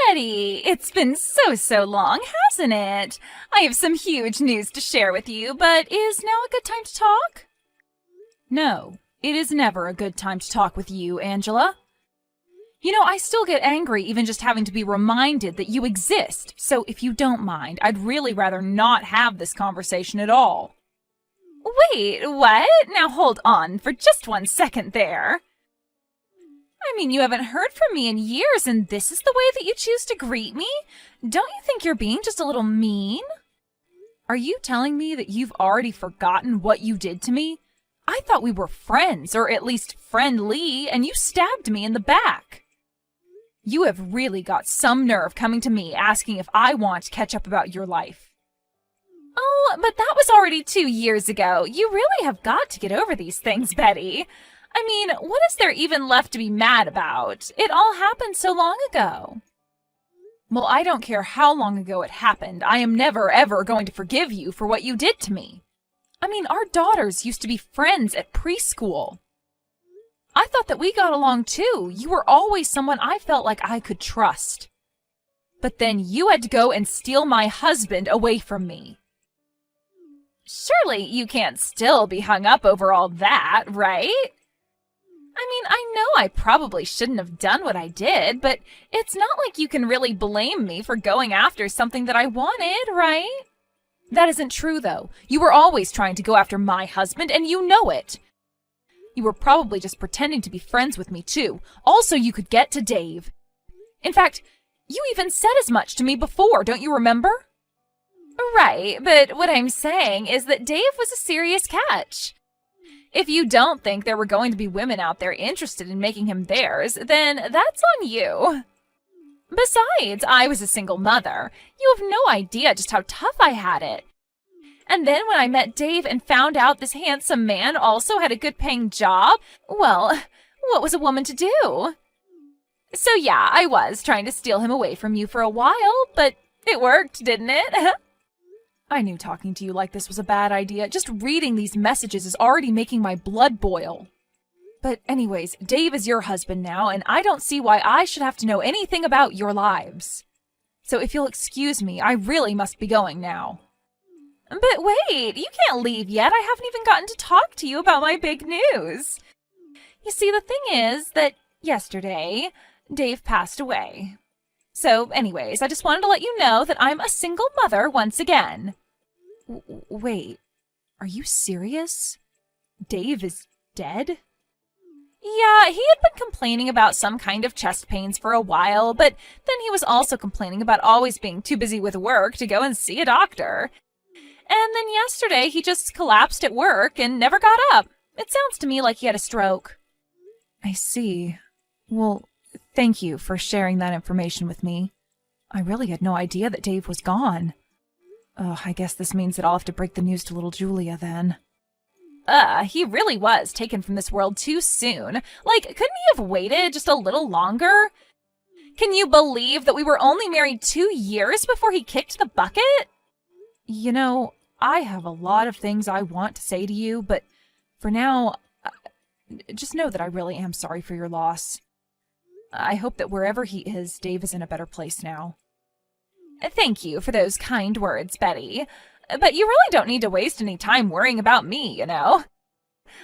Betty, it's been so long, hasn't it? I have some huge news to share with you, but is now a good time to talk? No, it is never a good time to talk with you, Angela. You know, I still get angry even just having to be reminded that you exist, so if you don't mind, I'd really rather not have this conversation at all. Wait, what? Now hold on for just 1 second there. I mean, you haven't heard from me in years, and this is the way that you choose to greet me? Don't you think you're being just a little mean? Are you telling me that you've already forgotten what you did to me? I thought we were friends, or at least friendly, and you stabbed me in the back. You have really got some nerve coming to me asking if I want to catch up about your life. Oh, but that was already 2 years ago. You really have got to get over these things, Betty. I mean, what is there even left to be mad about? It all happened so long ago. Well, I don't care how long ago it happened. I am never, ever going to forgive you for what you did to me. I mean, our daughters used to be friends at preschool. I thought that we got along too. You were always someone I felt like I could trust. But then you had to go and steal my husband away from me. Surely you can't still be hung up over all that, right? I mean, I know I probably shouldn't have done what I did, but it's not like you can really blame me for going after something that I wanted, right? That isn't true, though. You were always trying to go after my husband, and you know it. You were probably just pretending to be friends with me, too. Also, you could get to Dave. In fact, you even said as much to me before, don't you remember? Right, but what I'm saying is that Dave was a serious catch. If you don't think there were going to be women out there interested in making him theirs, then that's on you. Besides, I was a single mother. You have no idea just how tough I had it. And then when I met Dave and found out this handsome man also had a good-paying job, well, what was a woman to do? So yeah, I was trying to steal him away from you for a while, but it worked, didn't it? I knew talking to you like this was a bad idea. Just reading these messages is already making my blood boil. But anyways, Dave is your husband now, and I don't see why I should have to know anything about your lives. So if you'll excuse me, I really must be going now. But wait, you can't leave yet. I haven't even gotten to talk to you about my big news. You see, the thing is that yesterday, Dave passed away. So anyways, I just wanted to let you know that I'm a single mother once again. Wait, are you serious? Dave is dead? Yeah, he had been complaining about some kind of chest pains for a while, but then he was also complaining about always being too busy with work to go and see a doctor. And then yesterday he just collapsed at work and never got up. It sounds to me like he had a stroke. I see. Well, thank you for sharing that information with me. I really had no idea that Dave was gone. I guess this means that I'll have to break the news to little Julia then. He really was taken from this world too soon. Like, couldn't he have waited just a little longer? Can you believe that we were only married 2 years before he kicked the bucket? You know, I have a lot of things I want to say to you, but for now, just know that I really am sorry for your loss. I hope that wherever he is, Dave is in a better place now. Thank you for those kind words, Betty. But you really don't need to waste any time worrying about me, you know.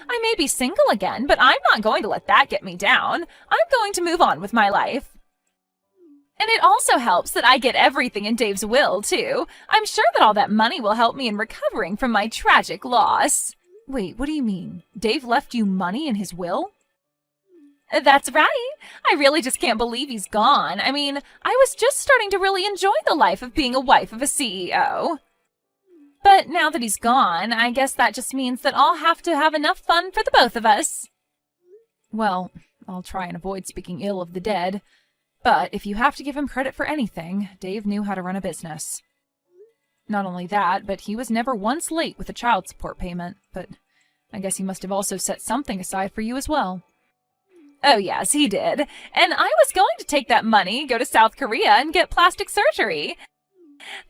I may be single again, but I'm not going to let that get me down. I'm going to move on with my life. And it also helps that I get everything in Dave's will, too. I'm sure that all that money will help me in recovering from my tragic loss. Wait, what do you mean? Dave left you money in his will? That's right. I really just can't believe he's gone. I mean, I was just starting to really enjoy the life of being a wife of a CEO. But now that he's gone, I guess that just means that I'll have to have enough fun for the both of us. Well, I'll try and avoid speaking ill of the dead. But if you have to give him credit for anything, Dave knew how to run a business. Not only that, but he was never once late with a child support payment. But I guess he must have also set something aside for you as well. Oh yes, he did. And I was going to take that money, go to South Korea, and get plastic surgery.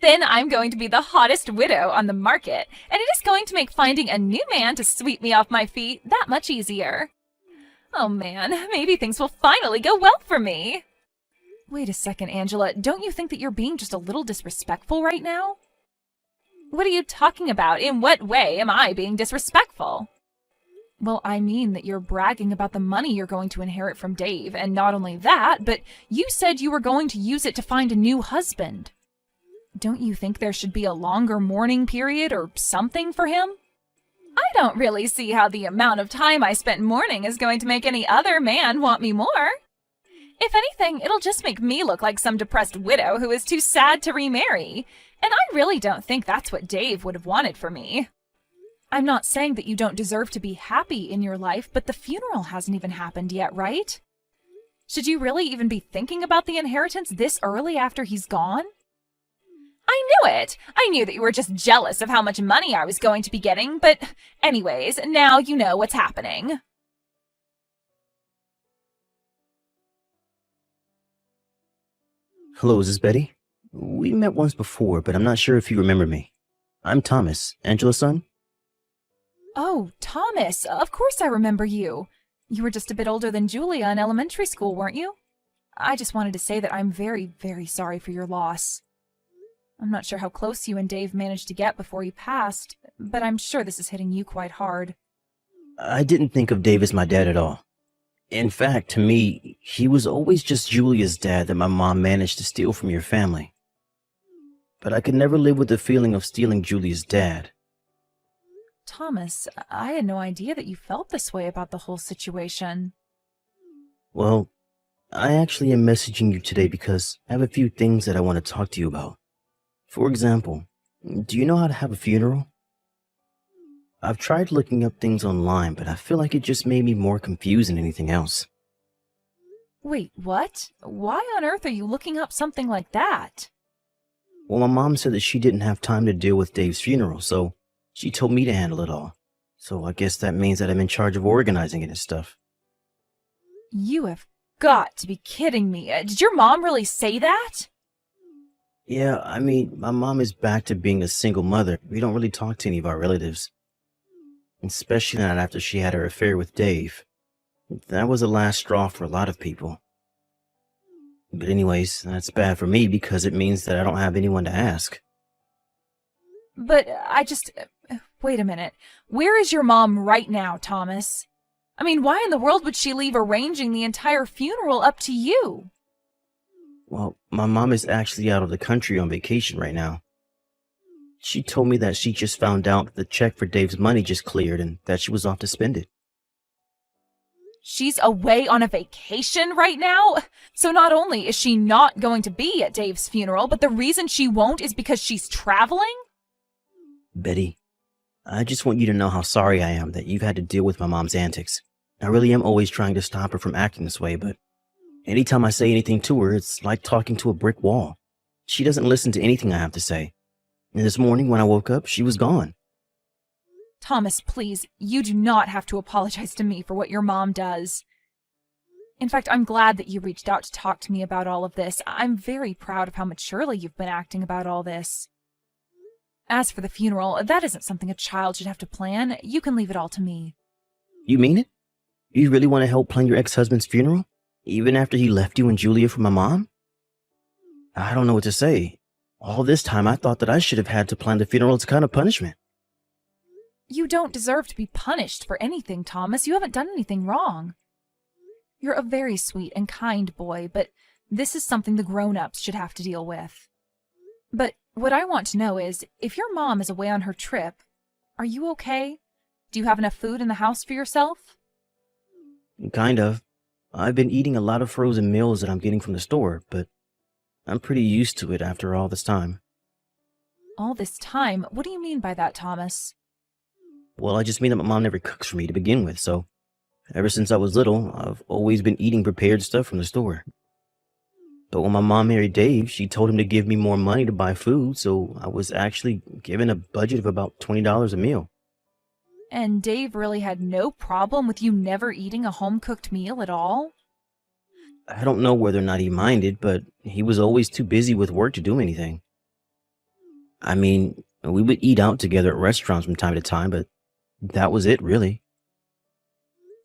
Then I'm going to be the hottest widow on the market, and it is going to make finding a new man to sweep me off my feet that much easier. Oh man, maybe things will finally go well for me. Wait a second, Angela. Don't you think that you're being just a little disrespectful right now? What are you talking about? In what way am I being disrespectful? Well, I mean that you're bragging about the money you're going to inherit from Dave, and not only that, but you said you were going to use it to find a new husband. Don't you think there should be a longer mourning period or something for him? I don't really see how the amount of time I spent mourning is going to make any other man want me more. If anything, it'll just make me look like some depressed widow who is too sad to remarry, and I really don't think that's what Dave would have wanted for me. I'm not saying that you don't deserve to be happy in your life, but the funeral hasn't even happened yet, right? Should you really even be thinking about the inheritance this early after he's gone? I knew it! I knew that you were just jealous of how much money I was going to be getting, but anyways, now you know what's happening. Hello, is this Betty? We met once before, but I'm not sure if you remember me. I'm Thomas, Angela's son. Oh, Thomas, of course I remember you. You were just a bit older than Julia in elementary school, weren't you? I just wanted to say that I'm very, very sorry for your loss. I'm not sure how close you and Dave managed to get before he passed, but I'm sure this is hitting you quite hard. I didn't think of Dave as my dad at all. In fact, to me, he was always just Julia's dad that my mom managed to steal from your family. But I could never live with the feeling of stealing Julia's dad. Thomas, I had no idea that you felt this way about the whole situation. Well, I actually am messaging you today because I have a few things that I want to talk to you about. For example, do you know how to have a funeral? I've tried looking up things online, but I feel like it just made me more confused than anything else. Wait, what? Why on earth are you looking up something like that? Well, my mom said that she didn't have time to deal with Dave's funeral, so she told me to handle it all. So I guess that means that I'm in charge of organizing it and stuff. You have got to be kidding me. Did your mom really say that? Yeah, I mean, my mom is back to being a single mother. We don't really talk to any of our relatives. Especially not after she had her affair with Dave. That was the last straw for a lot of people. But anyways, that's bad for me because it means that I don't have anyone to ask. But wait a minute. Where is your mom right now, Thomas? I mean, why in the world would she leave arranging the entire funeral up to you? Well, my mom is actually out of the country on vacation right now. She told me that she just found out that the check for Dave's money just cleared and that she was off to spend it. She's away on a vacation right now? So not only is she not going to be at Dave's funeral, but the reason she won't is because she's traveling? Betty, I just want you to know how sorry I am that you've had to deal with my mom's antics. I really am always trying to stop her from acting this way, but anytime I say anything to her, it's like talking to a brick wall. She doesn't listen to anything I have to say. And this morning when I woke up, she was gone. Thomas, please, you do not have to apologize to me for what your mom does. In fact, I'm glad that you reached out to talk to me about all of this. I'm very proud of how maturely you've been acting about all this. As for the funeral, that isn't something a child should have to plan. You can leave it all to me. You mean it? You really want to help plan your ex-husband's funeral? Even after he left you and Julia for my mom? I don't know what to say. All this time I thought that I should have had to plan the funeral as a kind of punishment. You don't deserve to be punished for anything, Thomas. You haven't done anything wrong. You're a very sweet and kind boy, but this is something the grown-ups should have to deal with. But what I want to know is, if your mom is away on her trip, are you okay? Do you have enough food in the house for yourself? Kind of. I've been eating a lot of frozen meals that I'm getting from the store, but I'm pretty used to it after all this time. All this time? What do you mean by that, Thomas? Well, I just mean that my mom never cooks for me to begin with, so ever since I was little, I've always been eating prepared stuff from the store. But when my mom married Dave, she told him to give me more money to buy food, so I was actually given a budget of about $20 a meal. And Dave really had no problem with you never eating a home-cooked meal at all? I don't know whether or not he minded, but he was always too busy with work to do anything. I mean, we would eat out together at restaurants from time to time, but that was it, really.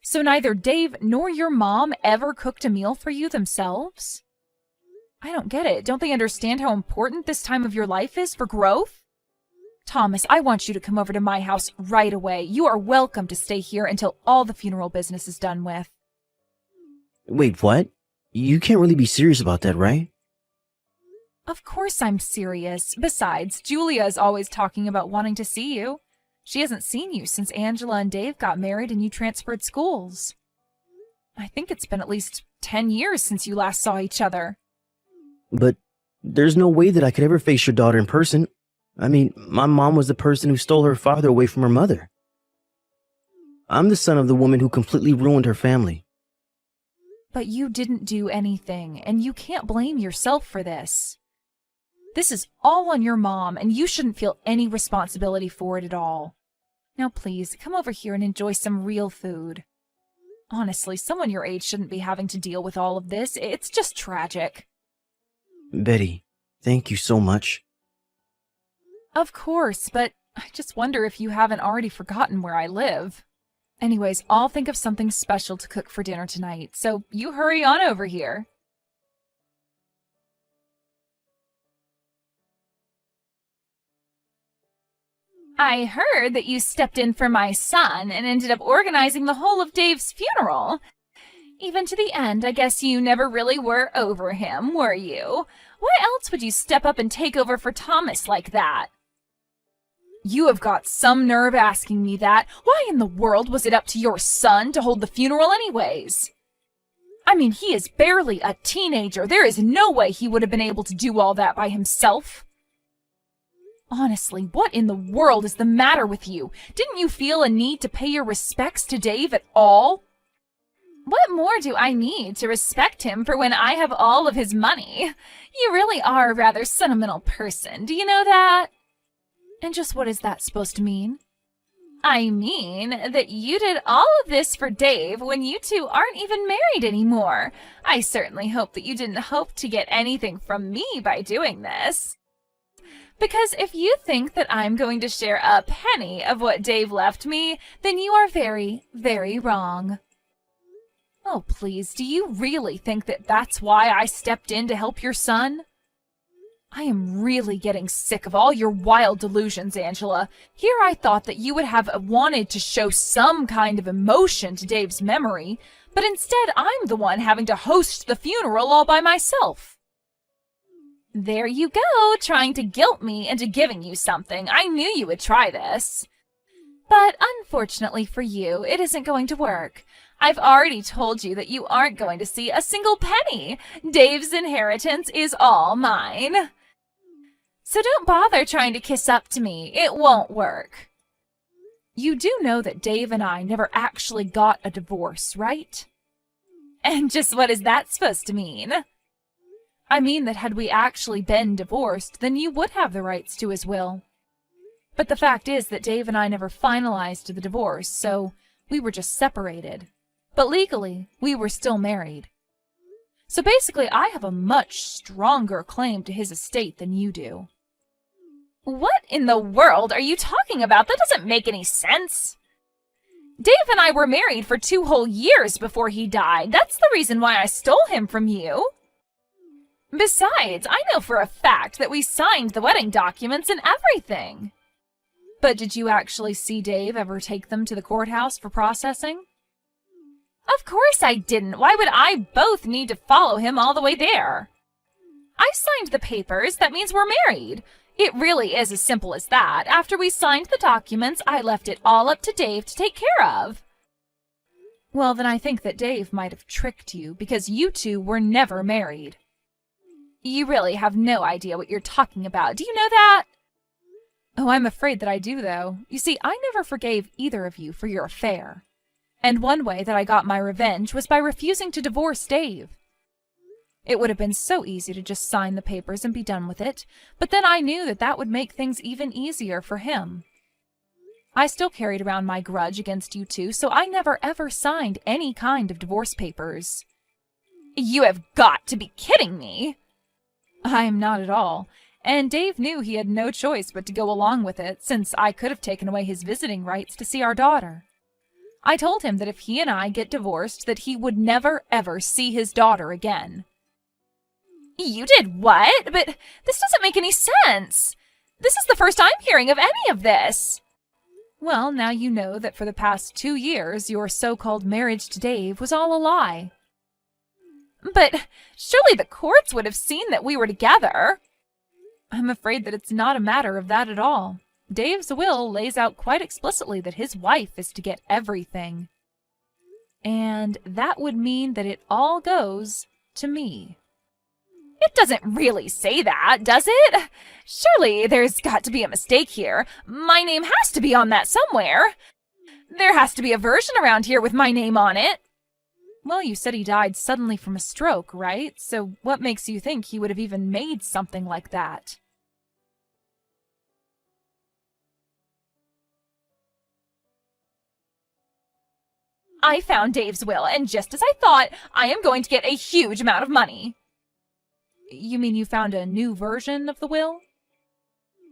So neither Dave nor your mom ever cooked a meal for you themselves? I don't get it. Don't they understand how important this time of your life is for growth? Thomas, I want you to come over to my house right away. You are welcome to stay here until all the funeral business is done with. Wait, what? You can't really be serious about that, right? Of course I'm serious. Besides, Julia is always talking about wanting to see you. She hasn't seen you since Angela and Dave got married and you transferred schools. I think it's been at least 10 years since you last saw each other. But there's no way that I could ever face your daughter in person. I mean, my mom was the person who stole her father away from her mother. I'm the son of the woman who completely ruined her family. But you didn't do anything, and you can't blame yourself for this. This is all on your mom, and you shouldn't feel any responsibility for it at all. Now please, come over here and enjoy some real food. Honestly, someone your age shouldn't be having to deal with all of this. It's just tragic. Betty, thank you so much. Of course, but I just wonder if you haven't already forgotten where I live. Anyways, I'll think of something special to cook for dinner tonight, so you hurry on over here. I heard that you stepped in for my son and ended up organizing the whole of Dave's funeral. Even to the end, I guess you never really were over him, were you? Why else would you step up and take over for Thomas like that? You have got some nerve asking me that. Why in the world was it up to your son to hold the funeral anyways? I mean, he is barely a teenager. There is no way he would have been able to do all that by himself. Honestly, what in the world is the matter with you? Didn't you feel a need to pay your respects to Dave at all? What more do I need to respect him for when I have all of his money? You really are a rather sentimental person, do you know that? And just what is that supposed to mean? I mean that you did all of this for Dave when you two aren't even married anymore. I certainly hope that you didn't hope to get anything from me by doing this. Because if you think that I'm going to share a penny of what Dave left me, then you are very, very wrong. Oh, please, do you really think that that's why I stepped in to help your son? I am really getting sick of all your wild delusions, Angela. Here I thought that you would have wanted to show some kind of emotion to Dave's memory, but instead I'm the one having to host the funeral all by myself. There you go, trying to guilt me into giving you something. I knew you would try this. But unfortunately for you, it isn't going to work. I've already told you that you aren't going to see a single penny. Dave's inheritance is all mine. So don't bother trying to kiss up to me. It won't work. You do know that Dave and I never actually got a divorce, right? And just what is that supposed to mean? I mean that had we actually been divorced, then you would have the rights to his will. But the fact is that Dave and I never finalized the divorce, so we were just separated. But legally, we were still married. So basically, I have a much stronger claim to his estate than you do. What in the world are you talking about? That doesn't make any sense. Dave and I were married for 2 whole years before he died. That's the reason why I stole him from you. Besides, I know for a fact that we signed the wedding documents and everything. But did you actually see Dave ever take them to the courthouse for processing? Of course I didn't. Why would I both need to follow him all the way there? I signed the papers. That means we're married. It really is as simple as that. After we signed the documents, I left it all up to Dave to take care of. Well, then I think that Dave might have tricked you because you two were never married. You really have no idea what you're talking about. Do you know that? Oh, I'm afraid that I do, though. You see, I never forgave either of you for your affair. And one way that I got my revenge was by refusing to divorce Dave. It would have been so easy to just sign the papers and be done with it, but then I knew that that would make things even easier for him. I still carried around my grudge against you two, so I never ever signed any kind of divorce papers. You have got to be kidding me! I am not at all, and Dave knew he had no choice but to go along with it, since I could have taken away his visiting rights to see our daughter. I told him that if he and I get divorced, that he would never ever see his daughter again. You did what? But this doesn't make any sense. This is the first I'm hearing of any of this. Well, now you know that for the past 2 years, your so-called marriage to Dave was all a lie. But surely the courts would have seen that we were together. I'm afraid that it's not a matter of that at all. Dave's will lays out quite explicitly that his wife is to get everything. And that would mean that it all goes to me. It doesn't really say that, does it? Surely there's got to be a mistake here. My name has to be on that somewhere. There has to be a version around here with my name on it. Well, you said he died suddenly from a stroke, right? So what makes you think he would have even made something like that? I found Dave's will, and just as I thought, I am going to get a huge amount of money. You mean you found a new version of the will?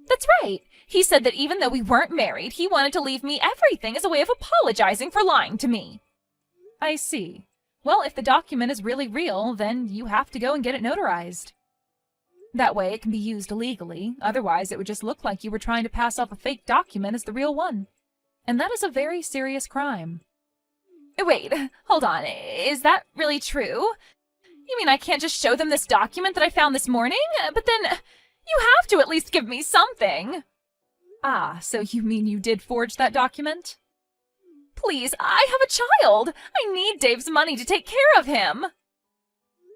That's right. He said that even though we weren't married, he wanted to leave me everything as a way of apologizing for lying to me. I see. Well, if the document is really real, then you have to go and get it notarized. That way it can be used legally. Otherwise, it would just look like you were trying to pass off a fake document as the real one. And that is a very serious crime. Wait, hold on. Is that really true? You mean I can't just show them this document that I found this morning? But then you have to at least give me something. Ah, so you mean you did forge that document? Please, I have a child. I need Dave's money to take care of him.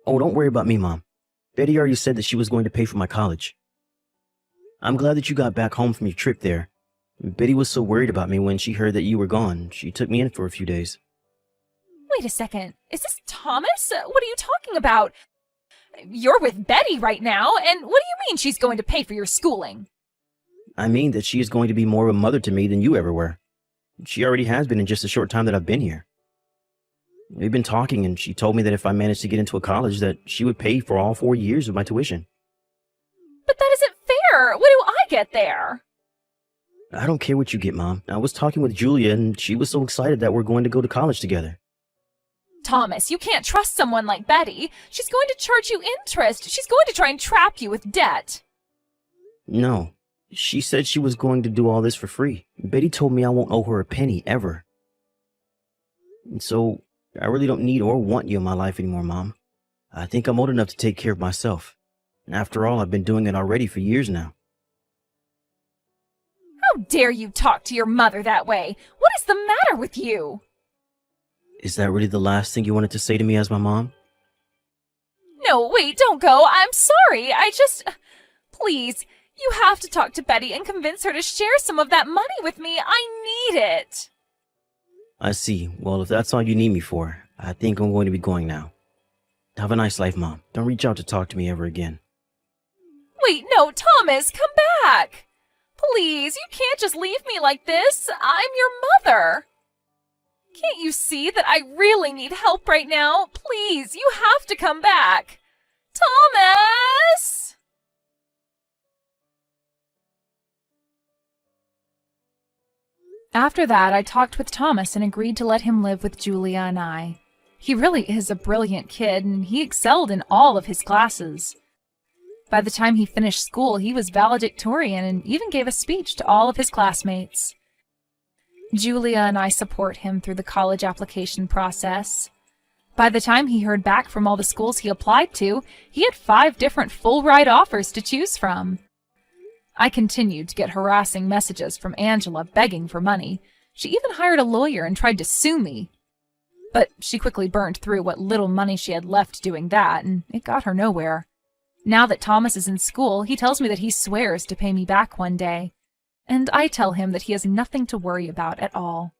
Oh, don't worry about me, Mom. Betty already said that she was going to pay for my college. I'm glad that you got back home from your trip there. Betty was so worried about me when she heard that you were gone. She took me in for a few days. Wait a second. Is this Thomas? What are you talking about? You're with Betty right now, and what do you mean she's going to pay for your schooling? I mean that she is going to be more of a mother to me than you ever were. She already has been in just a short time that I've been here. We've been talking, and she told me that if I managed to get into a college, that she would pay for all 4 years of my tuition. But that isn't fair. What do I get there? I don't care what you get, Mom. I was talking with Julia, and she was so excited that we're going to go to college together. Thomas, you can't trust someone like Betty. She's going to charge you interest. She's going to try and trap you with debt. No. She said she was going to do all this for free. Betty told me I won't owe her a penny, ever. And so, I really don't need or want you in my life anymore, Mom. I think I'm old enough to take care of myself. And after all, I've been doing it already for years now. How dare you talk to your mother that way? What is the matter with you? Is that really the last thing you wanted to say to me as my mom? No, wait, don't go. I'm sorry. Please, you have to talk to Betty and convince her to share some of that money with me. I need it. I see. Well, if that's all you need me for, I think I'm going to be going now. Have a nice life, Mom. Don't reach out to talk to me ever again. Wait, no, Thomas, come back. Please, you can't just leave me like this. I'm your mother. Can't you see that I really need help right now? Please, you have to come back. Thomas! After that, I talked with Thomas and agreed to let him live with Julia and I. He really is a brilliant kid, and he excelled in all of his classes. By the time he finished school, he was valedictorian and even gave a speech to all of his classmates. Julia and I support him through the college application process. By the time he heard back from all the schools he applied to, he had 5 different full-ride offers to choose from. I continued to get harassing messages from Angela begging for money. She even hired a lawyer and tried to sue me. But she quickly burned through what little money she had left doing that, and it got her nowhere. Now that Thomas is in school, he tells me that he swears to pay me back one day. And I tell him that he has nothing to worry about at all.